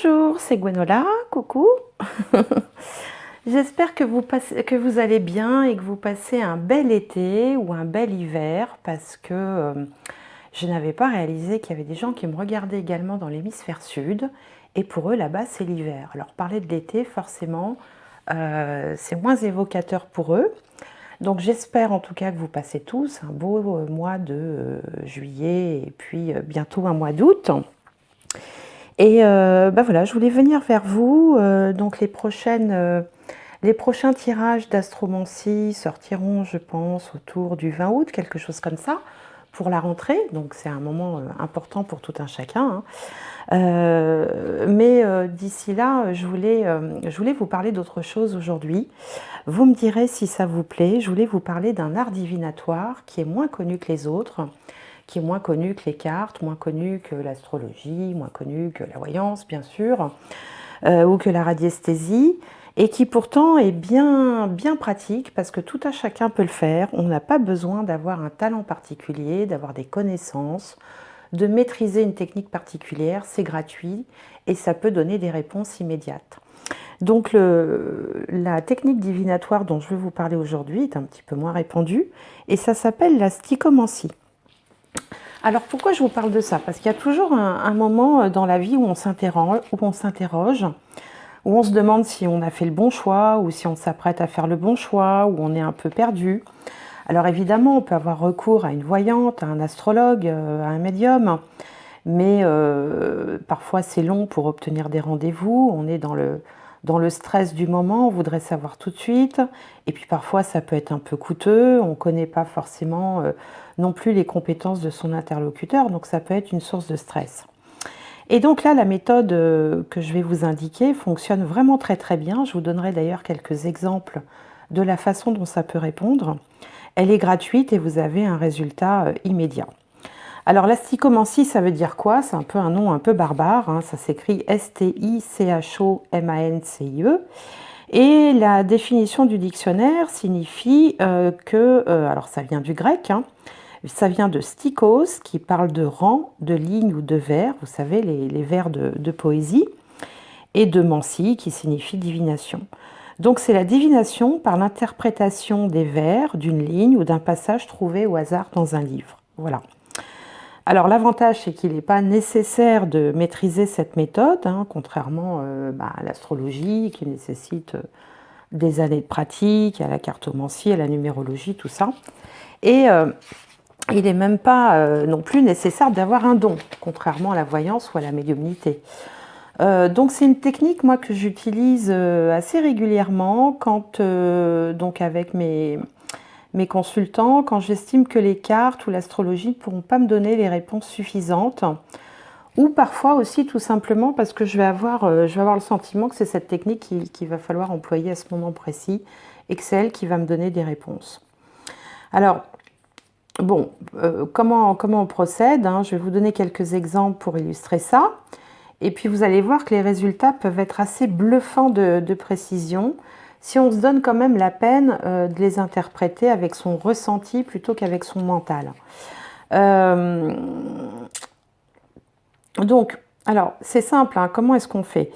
Bonjour, c'est Gwenola, coucou. J'espère que vous allez bien et que vous passez un bel été ou un bel hiver parce que je n'avais pas réalisé qu'il y avait des gens qui me regardaient également dans l'hémisphère sud et pour eux là-bas c'est l'hiver. Alors parler de l'été forcément c'est moins évocateur pour eux. Donc j'espère en tout cas que vous passez tous un beau mois de juillet et puis bientôt un mois d'août. Et voilà, je voulais venir vers vous. Donc les prochains tirages d'astromancie sortiront, je pense, autour du 20 août, quelque chose comme ça, pour la rentrée. Donc c'est un moment important pour tout un chacun, hein. Mais d'ici là, je voulais vous parler d'autre chose aujourd'hui. Vous me direz si ça vous plaît. Je voulais vous parler d'un art divinatoire qui est moins connu que les autres, qui est moins connu que les cartes, moins connu que l'astrologie, moins connu que la voyance, bien sûr, ou que la radiesthésie, et qui pourtant est bien pratique parce que tout un chacun peut le faire. On n'a pas besoin d'avoir un talent particulier, d'avoir des connaissances, de maîtriser une technique particulière, c'est gratuit et ça peut donner des réponses immédiates. Donc la technique divinatoire dont je vais vous parler aujourd'hui est un petit peu moins répandue et ça s'appelle la stichomancie. Alors pourquoi je vous parle de ça? Parce qu'il y a toujours un moment dans la vie où on s'interroge, où on se demande si on a fait le bon choix ou si on s'apprête à faire le bon choix, où on est un peu perdu. Alors évidemment, on peut avoir recours à une voyante, à un astrologue, à un médium, mais parfois c'est long pour obtenir des rendez-vous, on est dans le stress du moment, on voudrait savoir tout de suite, et puis parfois ça peut être un peu coûteux, on ne connaît pas forcément non plus les compétences de son interlocuteur, donc ça peut être une source de stress. Et donc là, la méthode que je vais vous indiquer fonctionne vraiment très bien. Je vous donnerai d'ailleurs quelques exemples de la façon dont ça peut répondre. Elle est gratuite et vous avez un résultat immédiat. Alors la stichomancie, ça veut dire quoi? C'est un peu un nom un peu barbare, hein. Ça s'écrit S-T-I-C-H-O-M-A-N-C-I-E. Et la définition du dictionnaire signifie alors ça vient du grec, hein, ça vient de stikos, qui parle de rang, de ligne ou de vers, vous savez, les vers de poésie, et de mancie, qui signifie divination. Donc c'est la divination par l'interprétation des vers, d'une ligne ou d'un passage trouvé au hasard dans un livre. Voilà. Alors l'avantage, c'est qu'il n'est pas nécessaire de maîtriser cette méthode, hein, contrairement à l'astrologie, qui nécessite des années de pratique, à la cartomancie, à la numérologie, tout ça. Et il n'est même pas non plus nécessaire d'avoir un don, contrairement à la voyance ou à la médiumnité. Donc c'est une technique moi que j'utilise assez régulièrement quand donc avec mes consultants, quand j'estime que les cartes ou l'astrologie ne pourront pas me donner les réponses suffisantes, ou parfois aussi tout simplement parce que je vais avoir le sentiment que c'est cette technique qu'il va falloir employer à ce moment précis et que c'est elle qui va me donner des réponses. Alors, bon, comment on procède, hein? Je vais vous donner quelques exemples pour illustrer ça. Et puis vous allez voir que les résultats peuvent être assez bluffants de précision si on se donne quand même la peine de les interpréter avec son ressenti plutôt qu'avec son mental. Donc, alors c'est simple, hein, comment est-ce qu'on fait?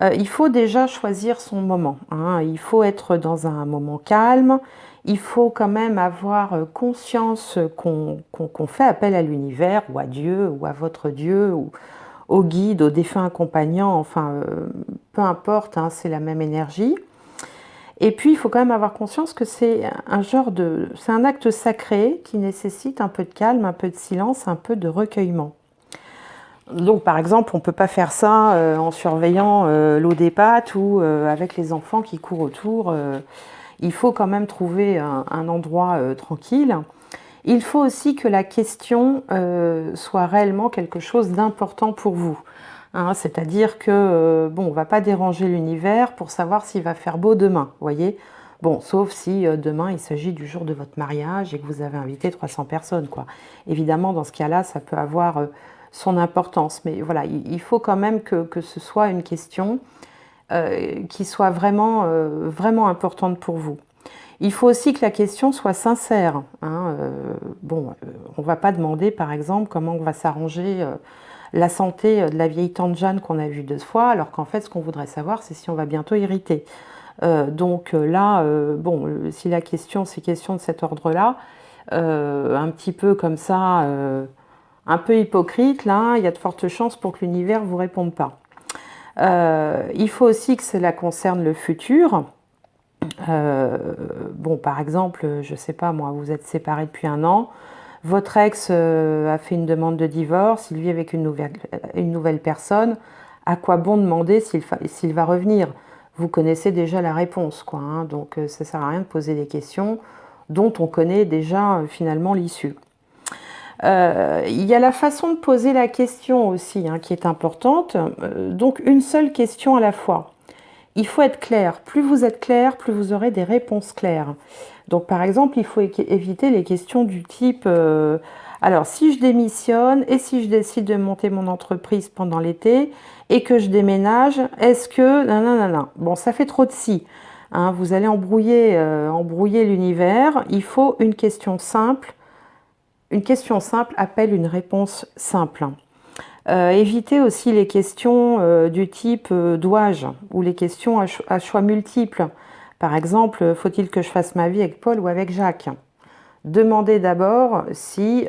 Il faut déjà choisir son moment, hein. Il faut être dans un moment calme. Il faut quand même avoir conscience qu'on fait appel à l'univers ou à Dieu ou à votre Dieu ou au guide, au défunt accompagnant, enfin peu importe, hein, c'est la même énergie. Et puis il faut quand même avoir conscience que c'est un acte sacré qui nécessite un peu de calme, un peu de silence, un peu de recueillement. Donc par exemple, on ne peut pas faire ça en surveillant l'eau des pâtes ou avec les enfants qui courent autour. Il faut quand même trouver un endroit tranquille. Il faut aussi que la question soit réellement quelque chose d'important pour vous. Hein, c'est-à-dire que on ne va pas déranger l'univers pour savoir s'il va faire beau demain, voyez. Bon, sauf si demain il s'agit du jour de votre mariage et que vous avez invité 300 personnes, quoi. Évidemment, dans ce cas-là, ça peut avoir son importance. Mais voilà, il faut quand même que ce soit une question qui soit vraiment importante pour vous. Il faut aussi que la question soit sincère, hein. On ne va pas demander, par exemple, comment on va s'arranger la santé de la vieille tante Jeanne qu'on a vue 2 fois, alors qu'en fait, ce qu'on voudrait savoir, c'est si on va bientôt hériter. Là, bon, si la question, c'est question de cet ordre-là, un petit peu comme ça, un peu hypocrite, là, il y a de fortes chances pour que l'univers ne vous réponde pas. Il faut aussi que cela concerne le futur. Bon, par exemple, je ne sais pas moi, vous êtes séparés depuis 1 an, votre ex a fait une demande de divorce, il vit avec une nouvelle personne, à quoi bon demander s'il va revenir? Vous connaissez déjà la réponse, quoi, hein, donc ça ne sert à rien de poser des questions dont on connaît déjà finalement l'issue. Il y a la façon de poser la question aussi, hein, qui est importante, donc une seule question à la fois. Il faut être clair. Plus vous êtes clair, plus vous aurez des réponses claires. Donc par exemple, il faut éviter les questions du type alors si je démissionne et si je décide de monter mon entreprise pendant l'été et que je déménage, est-ce que... Nanana. Bon, ça fait trop de si. Hein, vous allez embrouiller l'univers. Il faut une question simple. Une question simple appelle une réponse simple. Évitez aussi les questions du type dois-je ou les questions à choix multiples. Par exemple, faut-il que je fasse ma vie avec Paul ou avec Jacques? Demandez d'abord si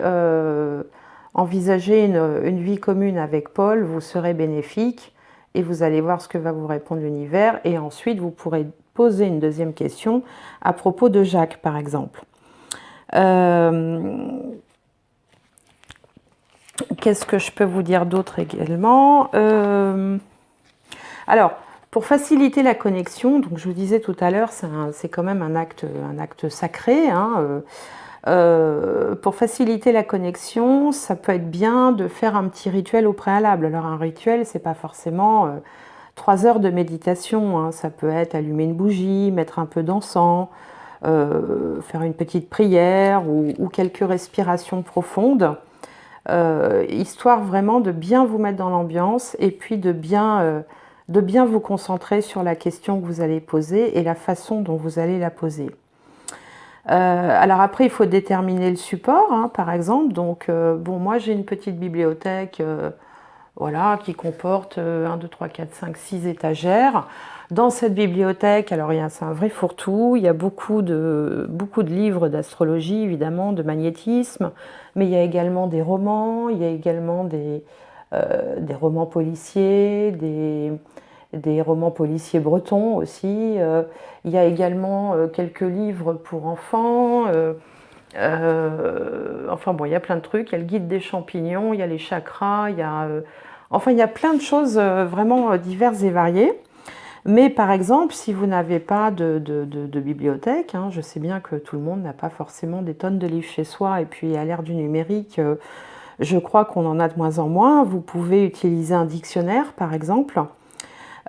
envisager une vie commune avec Paul vous serait bénéfique et vous allez voir ce que va vous répondre l'univers et ensuite vous pourrez poser une deuxième question à propos de Jacques par exemple. Qu'est-ce que je peux vous dire d'autre également? Alors, pour faciliter la connexion, donc je vous disais tout à l'heure, c'est quand même un acte sacré. Hein, pour faciliter la connexion, ça peut être bien de faire un petit rituel au préalable. Alors un rituel, c'est pas forcément 3 heures de méditation. Hein, ça peut être allumer une bougie, mettre un peu d'encens, faire une petite prière ou quelques respirations profondes. Histoire vraiment de bien vous mettre dans l'ambiance et puis de bien vous concentrer sur la question que vous allez poser et la façon dont vous allez la poser. Alors après, il faut déterminer le support, hein, par exemple. Donc, bon, moi j'ai une petite bibliothèque voilà, qui comporte 1, 2, 3, 4, 5, 6 étagères. Dans cette bibliothèque, alors c'est un vrai fourre-tout, il y a beaucoup de livres d'astrologie, évidemment, de magnétisme, mais il y a également des romans, il y a également des romans policiers, des romans policiers bretons aussi. Il y a également quelques livres pour enfants. Enfin bon, il y a plein de trucs. Il y a le guide des champignons, il y a les chakras, enfin, il y a plein de choses vraiment diverses et variées. Mais par exemple, si vous n'avez pas de bibliothèque, hein, je sais bien que tout le monde n'a pas forcément des tonnes de livres chez soi, et puis à l'ère du numérique, je crois qu'on en a de moins en moins. Vous pouvez utiliser un dictionnaire, par exemple,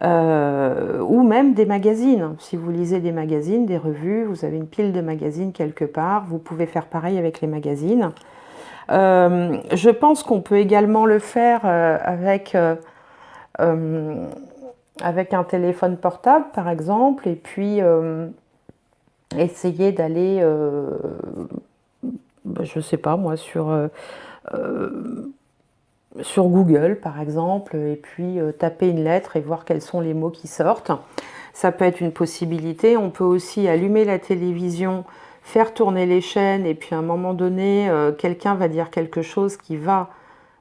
ou même des magazines. Si vous lisez des magazines, des revues, vous avez une pile de magazines quelque part, vous pouvez faire pareil avec les magazines. Je pense qu'on peut également le faire avec un téléphone portable, par exemple, et puis essayer d'aller, je ne sais pas moi, sur Google, par exemple, et puis taper une lettre et voir quels sont les mots qui sortent. Ça peut être une possibilité. On peut aussi allumer la télévision, faire tourner les chaînes, et puis à un moment donné, quelqu'un va dire quelque chose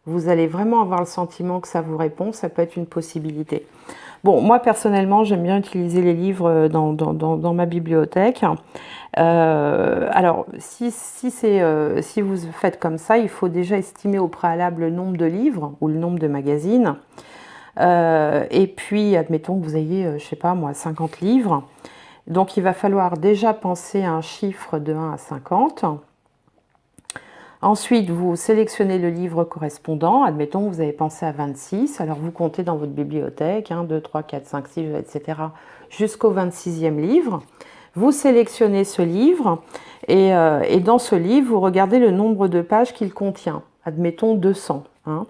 vous allez vraiment avoir le sentiment que ça vous répond. Ça peut être une possibilité. Bon, moi personnellement, j'aime bien utiliser les livres dans ma bibliothèque. Alors, si vous faites comme ça, il faut déjà estimer au préalable le nombre de livres ou le nombre de magazines. Et puis, admettons que vous ayez, je sais pas moi, 50 livres. Donc, il va falloir déjà penser à un chiffre de 1 à 50. Ensuite, vous sélectionnez le livre correspondant. Admettons que vous avez pensé à 26. Alors, vous comptez dans votre bibliothèque, 1, 2, 3, 4, 5, 6, etc. jusqu'au 26e livre. Vous sélectionnez ce livre et dans ce livre, vous regardez le nombre de pages qu'il contient. Admettons 200. Hein.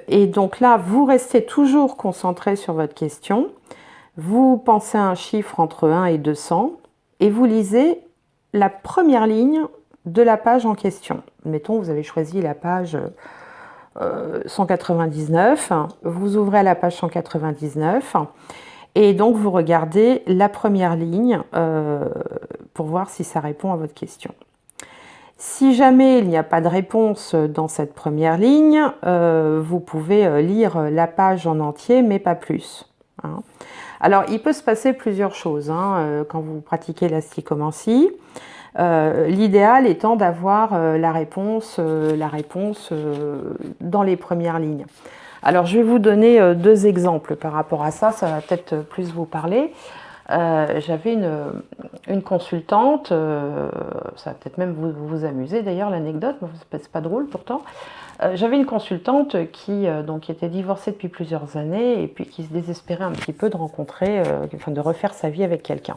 Et donc là, vous restez toujours concentré sur votre question. Vous pensez à un chiffre entre 1 et 200 et vous lisez la première ligne de la page en question. Mettons, vous avez choisi la page 199, vous ouvrez à la page 199 et donc vous regardez la première ligne pour voir si ça répond à votre question. Si jamais il n'y a pas de réponse dans cette première ligne, vous pouvez lire la page en entier, mais pas plus. Hein. Alors, il peut se passer plusieurs choses quand vous pratiquez la stichomancie. L'idéal étant d'avoir la réponse dans les premières lignes. Alors, je vais vous donner deux exemples par rapport à ça, ça va peut-être plus vous parler. J'avais une consultante, ça va peut-être même vous amuser d'ailleurs l'anecdote, c'est pas drôle pourtant. J'avais une consultante qui était divorcée depuis plusieurs années et puis qui se désespérait un petit peu de rencontrer, de refaire sa vie avec quelqu'un.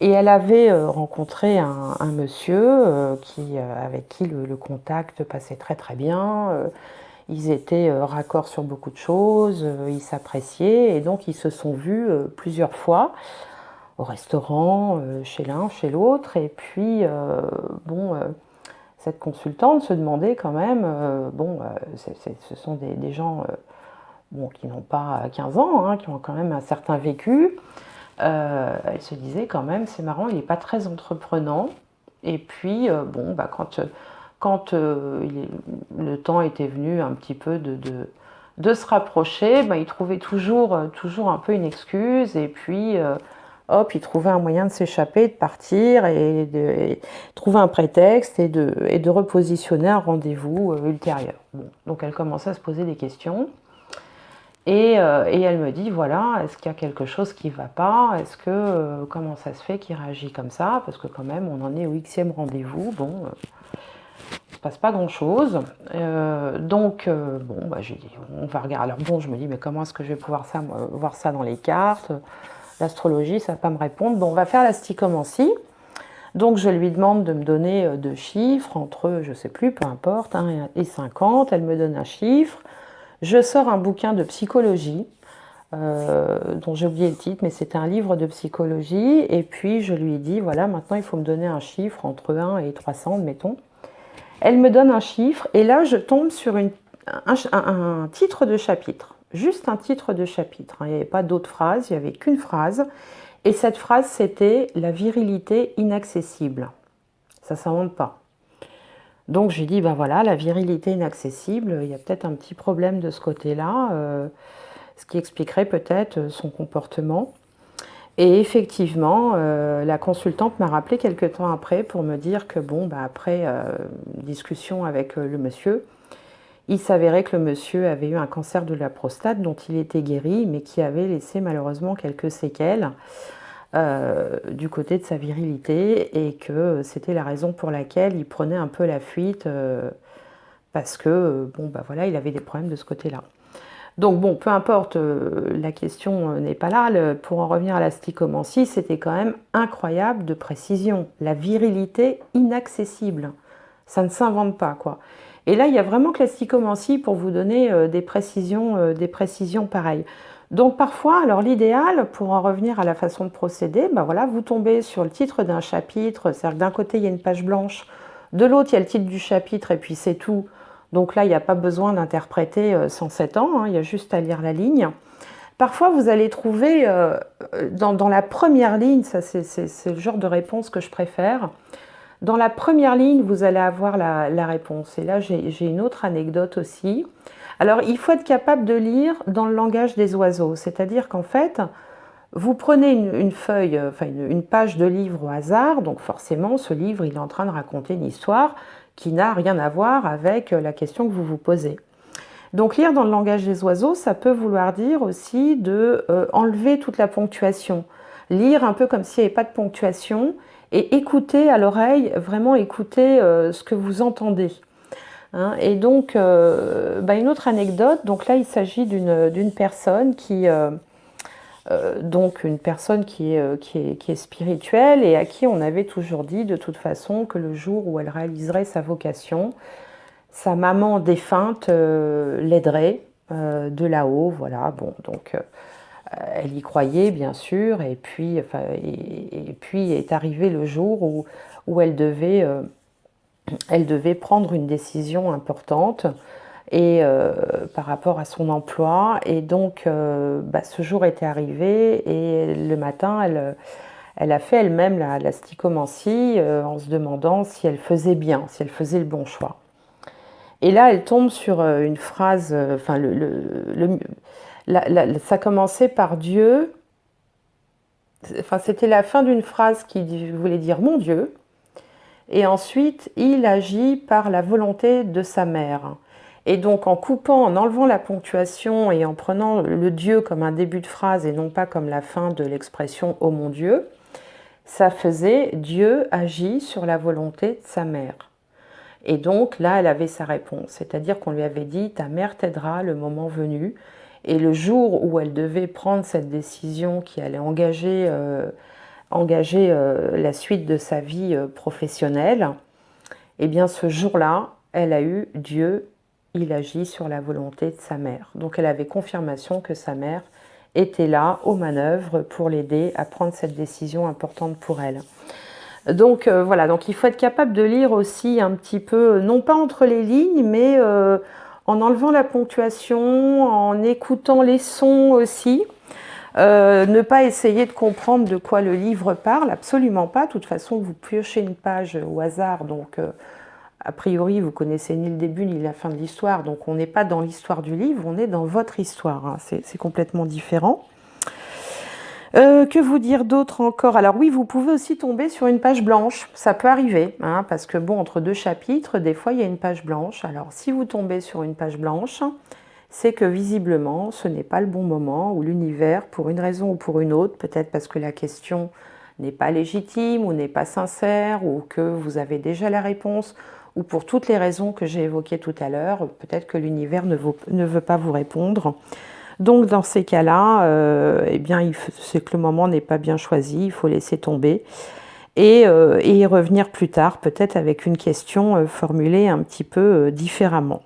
Et elle avait rencontré un monsieur avec qui le contact passait très très bien. Ils étaient raccords sur beaucoup de choses, ils s'appréciaient et donc ils se sont vus plusieurs fois au restaurant, chez l'un, chez l'autre. Et puis, cette consultante se demandait quand même, ce sont des gens qui n'ont pas 15 ans, qui ont quand même un certain vécu. Elle se disait quand même, c'est marrant, il n'est pas très entreprenant. Et puis, quand le temps était venu un petit peu de se rapprocher, il trouvait toujours un peu une excuse. Et puis, hop, il trouvait un moyen de s'échapper, de partir et de trouver un prétexte et de repositionner un rendez-vous ultérieur. Bon, donc, elle commençait à se poser des questions. Et elle me dit, voilà, est-ce qu'il y a quelque chose qui ne va pas? Comment ça se fait qu'il réagit comme ça? Parce que quand même, on en est au Xème rendez-vous. Bon, il ne se passe pas grand-chose. J'ai dit, on va regarder. Alors bon, je me dis, mais comment est-ce que je vais pouvoir voir ça dans les cartes? L'astrologie, ça ne va pas me répondre. Bon, on va faire la stichomancie. Donc, je lui demande de me donner deux chiffres entre, je ne sais plus, peu importe, 1 et 50. Elle me donne un chiffre. Je sors un bouquin de psychologie, dont j'ai oublié le titre, mais c'était un livre de psychologie. Et puis, je lui dis, voilà, maintenant, il faut me donner un chiffre entre 1 et 300, mettons. Elle me donne un chiffre, et là, je tombe sur un titre de chapitre. Juste un titre de chapitre. Il n'y avait pas d'autres phrases, il n'y avait qu'une phrase. Et cette phrase, c'était « la virilité inaccessible ». Ça ne s'invente pas. Donc, j'ai dit, ben voilà, la virilité inaccessible, il y a peut-être un petit problème de ce côté-là, ce qui expliquerait peut-être son comportement. Et effectivement, la consultante m'a rappelé quelques temps après pour me dire que, après discussion avec le monsieur, il s'avérait que le monsieur avait eu un cancer de la prostate dont il était guéri, mais qui avait laissé malheureusement quelques séquelles du côté de sa virilité et que c'était la raison pour laquelle il prenait un peu la fuite parce que, il avait des problèmes de ce côté-là. Donc bon, peu importe, la question n'est pas là. Pour en revenir à la stichomancie, c'était quand même incroyable de précision. La virilité inaccessible. Ça ne s'invente pas, quoi. Et là, il y a vraiment que la stichomancie pour vous donner des précisions pareilles. Donc parfois, alors l'idéal, pour en revenir à la façon de procéder, vous tombez sur le titre d'un chapitre, c'est-à-dire que d'un côté, il y a une page blanche, de l'autre, il y a le titre du chapitre et puis c'est tout. Donc là, il n'y a pas besoin d'interpréter 107 ans, il y a juste à lire la ligne. Parfois, vous allez trouver dans la première ligne, ça c'est le genre de réponse que je préfère, dans la première ligne, vous allez avoir la réponse. Et là, j'ai une autre anecdote aussi. Alors, il faut être capable de lire dans le langage des oiseaux, c'est-à-dire qu'en fait, vous prenez une feuille, une page de livre au hasard, donc forcément, ce livre, il est en train de raconter une histoire qui n'a rien à voir avec la question que vous vous posez. Donc, lire dans le langage des oiseaux, ça peut vouloir dire aussi de enlever toute la ponctuation, lire un peu comme s'il n'y avait pas de ponctuation et écouter à l'oreille, vraiment écouter ce que vous entendez. Et donc, une autre anecdote, donc là il s'agit d'une personne qui est spirituelle et à qui on avait toujours dit de toute façon que le jour où elle réaliserait sa vocation, sa maman défunte l'aiderait de là-haut, voilà, bon, donc elle y croyait bien sûr, et puis est arrivé le jour où elle devait prendre une décision importante et par rapport à son emploi. Et donc, ce jour était arrivé et le matin, elle a fait elle-même la stichomancie en se demandant si elle faisait bien, si elle faisait le bon choix. Et là, elle tombe sur une phrase, enfin, ça commençait par Dieu, enfin, c'était la fin d'une phrase qui voulait dire mon Dieu, et ensuite, il agit par la volonté de sa mère. Et donc, en coupant, en enlevant la ponctuation et en prenant le Dieu comme un début de phrase et non pas comme la fin de l'expression oh mon Dieu, ça faisait Dieu agit sur la volonté de sa mère. Et donc là, elle avait sa réponse, c'est-à-dire qu'on lui avait dit ta mère t'aidera le moment venu. Et le jour où elle devait prendre cette décision qui allait engager la suite de sa vie professionnelle, eh bien ce jour-là, elle a eu Dieu, il agit sur la volonté de sa mère. Donc elle avait confirmation que sa mère était là aux manœuvres pour l'aider à prendre cette décision importante pour elle. Donc voilà, donc il faut être capable de lire aussi un petit peu, non pas entre les lignes, mais en enlevant la ponctuation, en écoutant les sons aussi. Ne pas essayer de comprendre de quoi le livre parle, absolument pas. De toute façon, vous piochez une page au hasard, donc a priori, vous connaissez ni le début ni la fin de l'histoire, donc on n'est pas dans l'histoire du livre, on est dans votre histoire. Hein. C'est complètement différent. Que vous dire d'autre encore? Alors oui, vous pouvez aussi tomber sur une page blanche, ça peut arriver, hein, parce que bon, entre deux chapitres, des fois il y a une page blanche. Alors si vous tombez sur une page blanche, c'est que visiblement ce n'est pas le bon moment, ou l'univers, pour une raison ou pour une autre, peut-être parce que la question n'est pas légitime ou n'est pas sincère, ou que vous avez déjà la réponse, ou pour toutes les raisons que j'ai évoquées tout à l'heure, peut-être que l'univers ne veut pas vous répondre. Donc dans ces cas-là, eh bien, c'est que le moment n'est pas bien choisi, il faut laisser tomber et y revenir plus tard, peut-être avec une question formulée un petit peu différemment.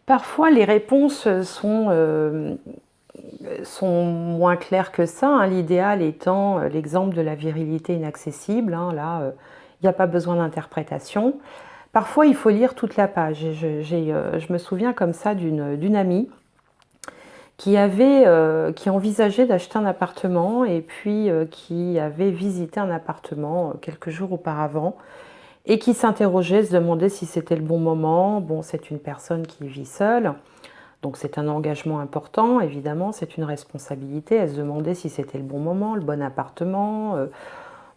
Parfois, les réponses sont moins claires que ça, hein. L'idéal étant l'exemple de la virilité inaccessible. Hein. Là, il n'y a pas besoin d'interprétation. Parfois, il faut lire toute la page. Je me souviens comme ça d'une amie qui envisageait d'acheter un appartement et puis qui avait visité un appartement quelques jours auparavant et qui s'interrogeait, se demandait si c'était le bon moment. Bon, c'est une personne qui vit seule, donc c'est un engagement important, évidemment, c'est une responsabilité. Elle se demandait si c'était le bon moment, le bon appartement.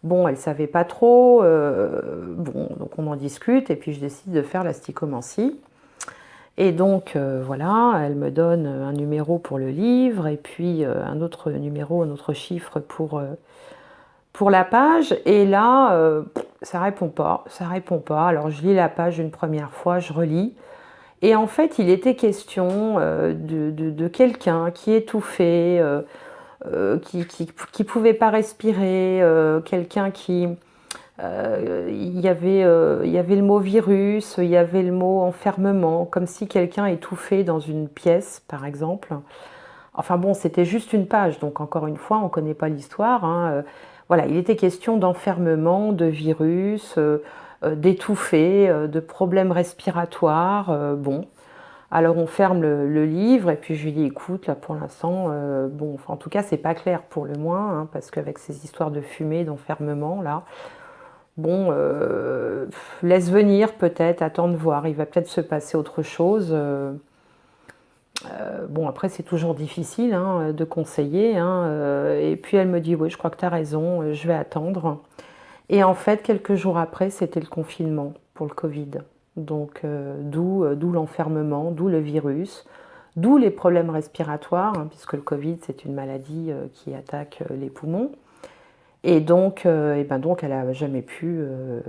Bon, elle ne savait pas trop. Bon, donc on en discute et puis je décide de faire la stichomancie. Et donc voilà, elle me donne un numéro pour le livre et puis un autre numéro, un autre chiffre pour la page. Et là, ça répond pas, ça répond pas. Alors je lis la page une première fois, je relis. Et en fait, il était question de quelqu'un qui étouffait, qui pouvait pas respirer, quelqu'un qui... il y avait le mot virus, il y avait le mot enfermement, comme si quelqu'un étouffait dans une pièce, par exemple. Enfin bon, c'était juste une page, donc encore une fois, on ne connaît pas l'histoire. Hein. Voilà, il était question d'enfermement, de virus, d'étouffer, de problèmes respiratoires. Bon, alors on ferme le livre et puis je lui dis écoute, là pour l'instant, bon, enfin, en tout cas, c'est pas clair pour le moins, hein, parce qu'avec ces histoires de fumée, d'enfermement, là. Bon, laisse venir peut-être, attends de voir, il va peut-être se passer autre chose. Bon, après, c'est toujours difficile hein, de conseiller. Hein, et puis elle me dit, oui, je crois que tu as raison, je vais attendre. Et en fait, quelques jours après, c'était le confinement pour le Covid. Donc, d'où l'enfermement, d'où le virus, d'où les problèmes respiratoires, hein, puisque le Covid, c'est une maladie qui attaque les poumons. Et donc, donc elle n'a jamais pu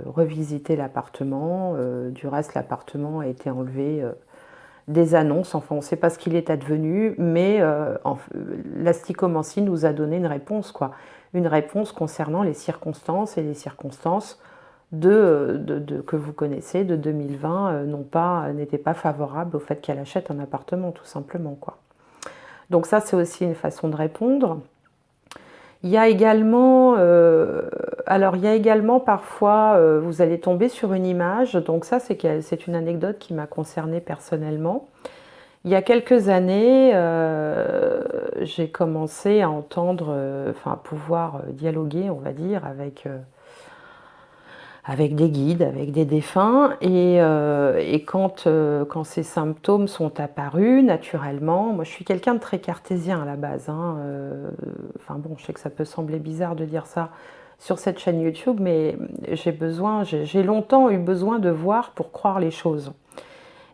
revisiter l'appartement. Du reste, l'appartement a été enlevé des annonces. Enfin, on ne sait pas ce qu'il est advenu, mais la stichomancie nous a donné une réponse, quoi. Une réponse concernant les circonstances, et les circonstances que vous connaissez de 2020 n'étaient pas favorables au fait qu'elle achète un appartement, tout simplement, quoi. Donc ça, c'est aussi une façon de répondre. Il y a également, alors il y a également parfois, vous allez tomber sur une image, donc ça c'est une anecdote qui m'a concernée personnellement. Il y a quelques années, j'ai commencé à entendre, enfin à pouvoir dialoguer, on va dire, avec des guides, avec des défunts. Et quand ces symptômes sont apparus, naturellement, moi je suis quelqu'un de très cartésien à la base, hein, enfin bon, je sais que ça peut sembler bizarre de dire ça sur cette chaîne YouTube, mais j'ai longtemps eu besoin de voir pour croire les choses.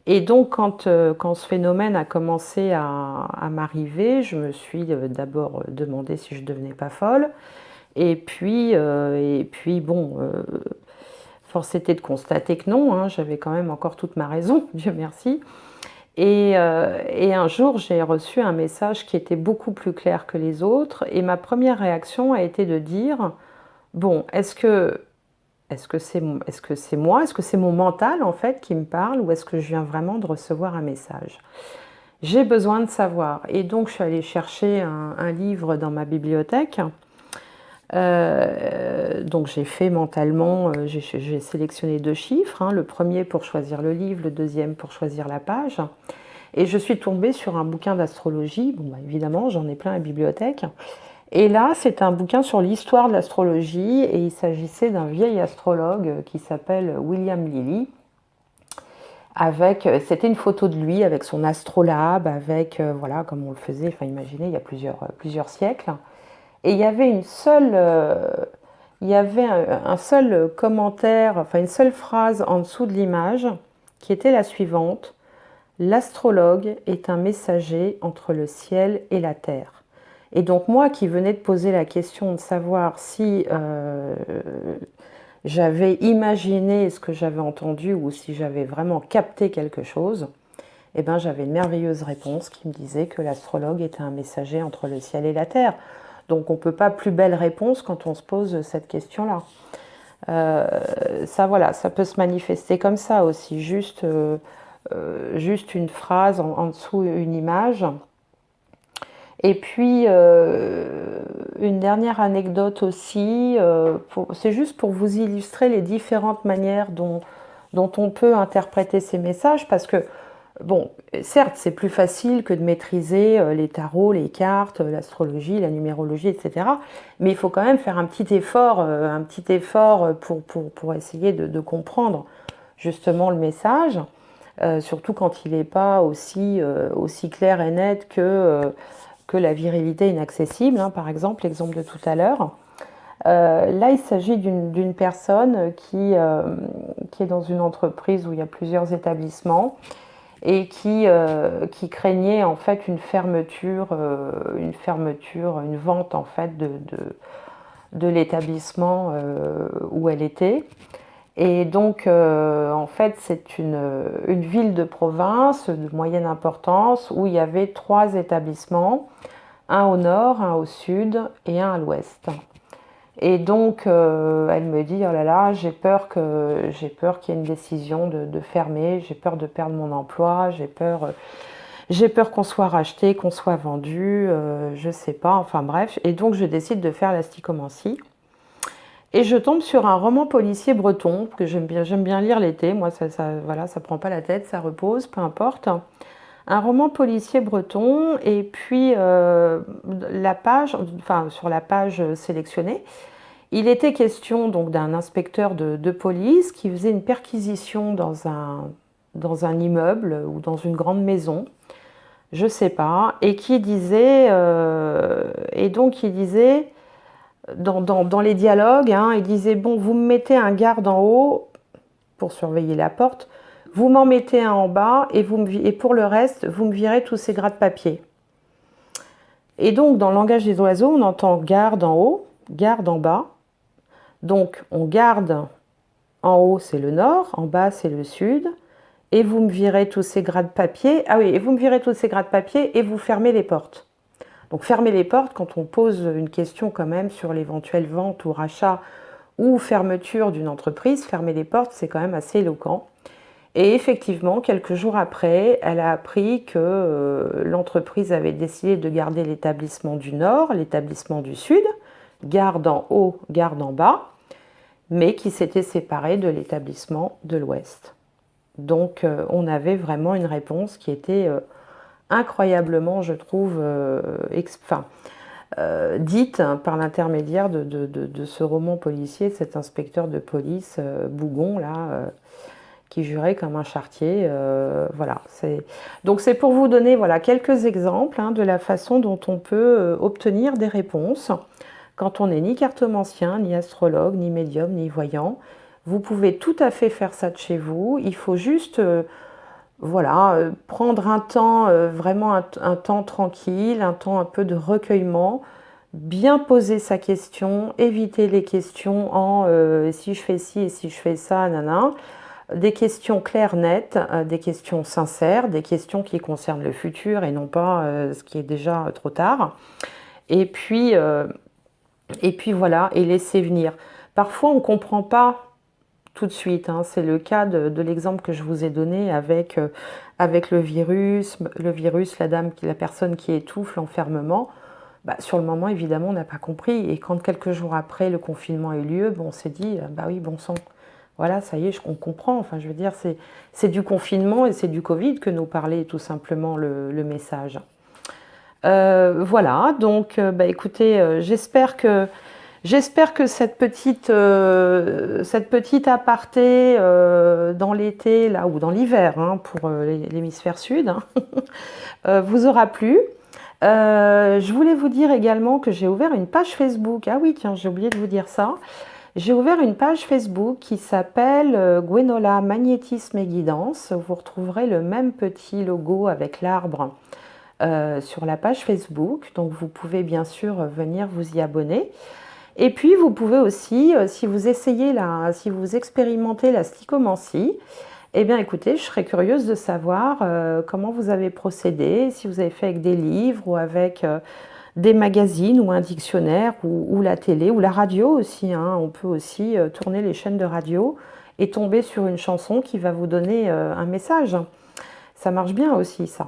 Et donc quand ce phénomène a commencé à m'arriver, je me suis d'abord demandé si je devenais pas folle. Et puis bon, force était de constater que non, hein, j'avais quand même encore toute ma raison, Dieu merci. Et un jour, j'ai reçu un message qui était beaucoup plus clair que les autres, et ma première réaction a été de dire, bon, est-ce que c'est moi, est-ce que c'est mon mental en fait qui me parle, ou est-ce que je viens vraiment de recevoir un message? J'ai besoin de savoir. Et donc, je suis allée chercher un livre dans ma bibliothèque. Donc j'ai fait mentalement, j'ai sélectionné deux chiffres, hein, le premier pour choisir le livre, le deuxième pour choisir la page. Et je suis tombée sur un bouquin d'astrologie. Bon, bah, évidemment, j'en ai plein à la bibliothèque. Et là, c'est un bouquin sur l'histoire de l'astrologie, et il s'agissait d'un vieil astrologue qui s'appelle William Lilly. C'était une photo de lui avec son astrolabe, avec, voilà, comme on le faisait, enfin imaginez, il y a plusieurs siècles. Et il y avait un seul commentaire, enfin une seule phrase en dessous de l'image qui était la suivante: l'astrologue est un messager entre le ciel et la terre. Et donc moi qui venais de poser la question de savoir si j'avais imaginé ce que j'avais entendu ou si j'avais vraiment capté quelque chose, eh ben, j'avais une merveilleuse réponse qui me disait que l'astrologue était un messager entre le ciel et la terre. Donc on ne peut pas plus belle réponse quand on se pose cette question-là. Ça, voilà, ça peut se manifester comme ça aussi, juste une phrase en dessous, une image. Et puis, une dernière anecdote aussi, c'est juste pour vous illustrer les différentes manières dont on peut interpréter ces messages, parce que bon, certes, c'est plus facile que de maîtriser les tarots, les cartes, l'astrologie, la numérologie, etc. Mais il faut quand même faire un petit effort pour essayer de comprendre justement le message, surtout quand il n'est pas aussi clair et net que la virilité inaccessible, hein, par exemple, l'exemple de tout à l'heure. Là, il s'agit d'une personne qui est dans une entreprise où il y a plusieurs établissements, et qui craignait en fait une fermeture, une vente en fait de l'établissement où elle était. Et donc en fait c'est une ville de province de moyenne importance où il y avait trois établissements, un au nord, un au sud et un à l'ouest. Et donc, elle me dit, oh là là, j'ai peur qu'il y ait une décision de fermer, j'ai peur de perdre mon emploi, j'ai peur qu'on soit racheté, qu'on soit vendu, je sais pas, enfin bref. Et donc, je décide de faire l'asticomancie. Et je tombe sur un roman policier breton, que j'aime bien lire l'été, moi, voilà, ça prend pas la tête, ça repose, peu importe. Un roman policier breton, et puis sur la page sélectionnée, il était question donc d'un inspecteur de police qui faisait une perquisition dans un immeuble ou dans une grande maison, je sais pas, et qui disait, il disait dans les dialogues, hein, il disait, bon, vous me mettez un garde en haut pour surveiller la porte, vous m'en mettez un en bas, et pour le reste, vous me virez tous ces gras de papier. Et donc, dans le langage des oiseaux, on entend garde en haut, garde en bas. Donc, on garde en haut, c'est le nord, en bas, c'est le sud, et vous me virez tous ces gras de papier. Ah oui, et vous me virez tous ces gras de papier et vous fermez les portes. Donc, fermer les portes, quand on pose une question quand même sur l'éventuelle vente ou rachat ou fermeture d'une entreprise, fermer les portes, c'est quand même assez éloquent. Et effectivement, quelques jours après, elle a appris que l'entreprise avait décidé de garder l'établissement du Nord, l'établissement du Sud, garde en haut, garde en bas, mais qui s'était séparé de l'établissement de l'Ouest. Donc on avait vraiment une réponse qui était incroyablement, je trouve, dite par l'intermédiaire de ce roman policier, de cet inspecteur de police Bougon, là, qui jurait comme un charretier. Voilà. Donc c'est pour vous donner voilà, quelques exemples de la façon dont on peut obtenir des réponses quand on n'est ni cartomancien, ni astrologue, ni médium, ni voyant. Vous pouvez tout à fait faire ça de chez vous. Il faut juste voilà, prendre un temps, vraiment un temps tranquille, un temps un peu de recueillement, bien poser sa question, éviter les questions en si je fais ci et si je fais ça, nanana. Des questions claires, nettes, des questions sincères, des questions qui concernent le futur et non pas ce qui est déjà trop tard. Et puis voilà, et laisser venir. Parfois, on ne comprend pas tout de suite. C'est le cas de l'exemple que je vous ai donné avec le virus, la personne qui étouffe, l'enfermement. Bah, sur le moment, évidemment, on n'a pas compris. Et quand quelques jours après le confinement a eu lieu, on s'est dit, bah oui, bon sang, voilà, ça y est, on comprend. Enfin, je veux dire, c'est du confinement et c'est du Covid que nous parlait tout simplement le message. Voilà, donc bah, écoutez, j'espère que cette petite aparté dans l'été là ou dans l'hiver pour l'hémisphère sud vous aura plu. Je voulais vous dire également que j'ai ouvert une page Facebook. Ah oui, tiens, j'ai oublié de vous dire ça. J'ai ouvert une page Facebook qui s'appelle Gwenola Magnétisme et Guidance. Vous retrouverez le même petit logo avec l'arbre sur la page Facebook. Donc vous pouvez bien sûr venir vous y abonner. Et puis vous pouvez aussi, si vous expérimentez la stichomancie, eh bien écoutez, je serais curieuse de savoir comment vous avez procédé, si vous avez fait avec des livres ou avec des magazines ou un dictionnaire ou la télé ou la radio aussi. On peut aussi tourner les chaînes de radio et tomber sur une chanson qui va vous donner un message. Ça marche bien aussi ça.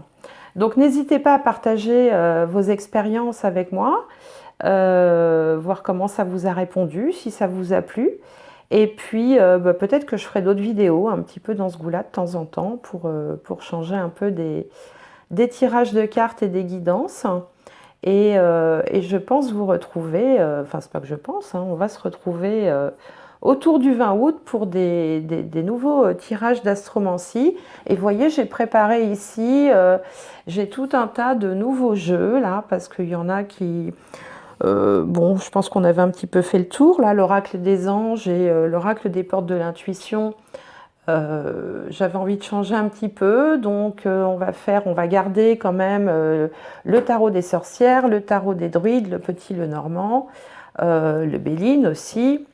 Donc n'hésitez pas à partager vos expériences avec moi. Voir comment ça vous a répondu, si ça vous a plu. Et puis bah, peut-être que je ferai d'autres vidéos un petit peu dans ce goût-là de temps en temps pour changer un peu des tirages de cartes et des guidances. Et je pense vous retrouver, enfin c'est pas que je pense, on va se retrouver autour du 20 août pour des nouveaux tirages d'astromancie. Et vous voyez, j'ai préparé ici, j'ai tout un tas de nouveaux jeux là, parce qu'il y en a qui... bon, je pense qu'on avait un petit peu fait le tour, là, l'oracle des anges et l'oracle des portes de l'intuition. J'avais envie de changer un petit peu, donc on va garder quand même le tarot des sorcières, le tarot des druides, le petit, le normand, le Béline aussi,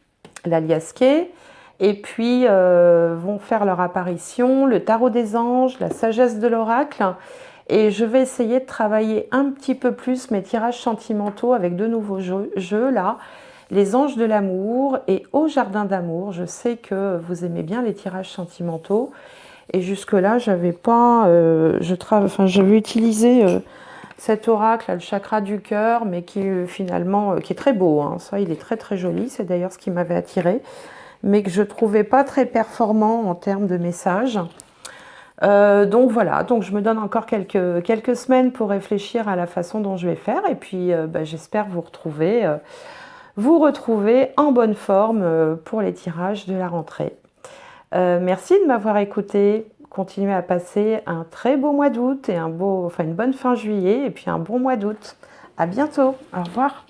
l'Aliasqué, et puis vont faire leur apparition le tarot des anges, la sagesse de l'oracle. Et je vais essayer de travailler un petit peu plus mes tirages sentimentaux avec de nouveaux jeux là. Les anges de l'amour et Au jardin d'amour. Je sais que vous aimez bien les tirages sentimentaux. Et jusque-là, j'avais pas... j'avais utilisé cet oracle, le chakra du cœur, mais qui finalement, qui est très beau. Ça, il est très très joli. C'est d'ailleurs ce qui m'avait attiré. Mais que je trouvais pas très performant en termes de message. Donc voilà, donc je me donne encore quelques semaines pour réfléchir à la façon dont je vais faire et puis bah, j'espère vous retrouver en bonne forme pour les tirages de la rentrée. Merci de m'avoir écouté. Continuez à passer un très beau mois d'août et une bonne fin juillet et puis un bon mois d'août. À bientôt. Au revoir.